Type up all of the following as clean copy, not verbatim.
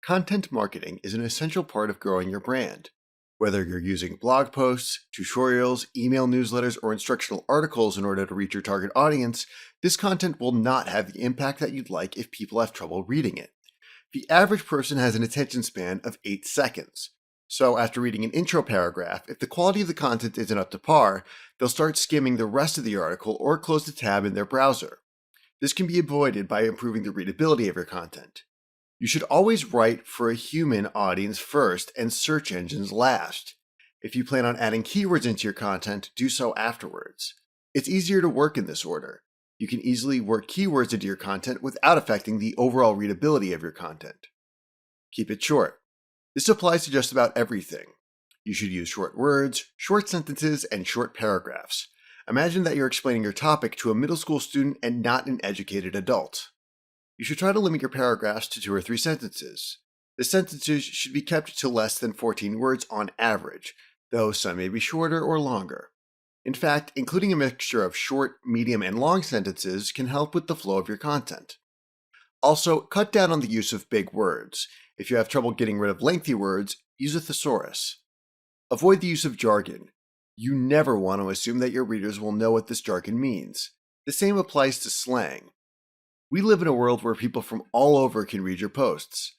Content marketing is an essential part of growing your brand. Whether you're using blog posts, tutorials, email newsletters, or instructional articles in order to reach your target audience, this content will not have the impact that you'd like if people have trouble reading it. The average person has an attention span of 8 seconds. So after reading an intro paragraph, if the quality of the content isn't up to par, they'll start skimming the rest of the article or close the tab in their browser. This can be avoided by improving the readability of your content. You should always write for a human audience first and search engines last. If you plan on adding keywords into your content, do so afterwards. It's easier to work in this order. You can easily work keywords into your content without affecting the overall readability of your content. Keep it short. This applies to just about everything. You should use short words, short sentences, and short paragraphs. Imagine that you're explaining your topic to a middle school student and not an educated adult. You should try to limit your paragraphs to 2 or 3 sentences. The sentences should be kept to less than 14 words on average, though some may be shorter or longer. In fact, including a mixture of short, medium, and long sentences can help with the flow of your content. Also, cut down on the use of big words. If you have trouble getting rid of lengthy words, use a thesaurus. Avoid the use of jargon. You never want to assume that your readers will know what this jargon means. The same applies to slang. We live in a world where people from all over can read your posts.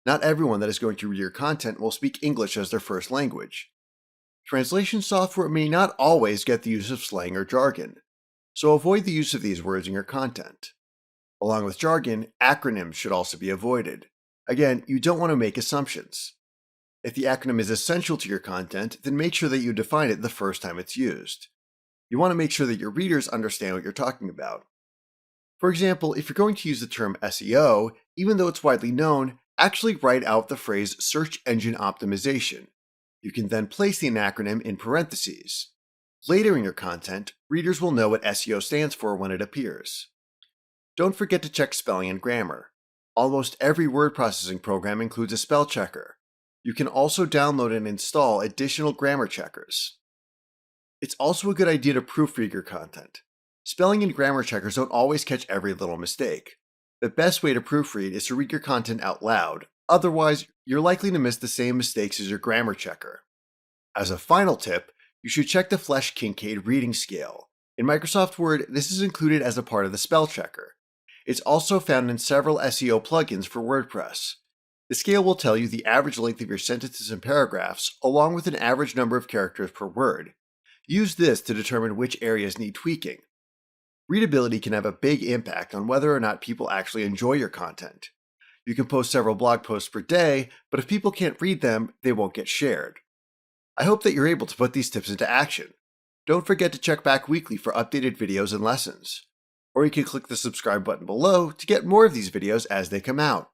Not everyone that is going to read your content will speak English as their first language. Translation software may not always get the use of slang or jargon, so avoid the use of these words in your content. Along with jargon, acronyms should also be avoided. Again, you don't want to make assumptions. If the acronym is essential to your content, then make sure that you define it the first time it's used. You want to make sure that your readers understand what you're talking about. For example, if you're going to use the term SEO, even though it's widely known, actually write out the phrase search engine optimization. You can then place the acronym in parentheses. Later in your content, readers will know what SEO stands for when it appears. Don't forget to check spelling and grammar. Almost every word processing program includes a spell checker. You can also download and install additional grammar checkers. It's also a good idea to proofread your content. Spelling and grammar checkers don't always catch every little mistake. The best way to proofread is to read your content out loud, otherwise you're likely to miss the same mistakes as your grammar checker. As a final tip, you should check the Flesch-Kincaid reading scale. In Microsoft Word, this is included as a part of the spell checker. It's also found in several SEO plugins for WordPress. The scale will tell you the average length of your sentences and paragraphs, along with an average number of characters per word. Use this to determine which areas need tweaking. Readability can have a big impact on whether or not people actually enjoy your content. You can post several blog posts per day, but if people can't read them, they won't get shared. I hope that you're able to put these tips into action. Don't forget to check back weekly for updated videos and lessons. Or you can click the subscribe button below to get more of these videos as they come out.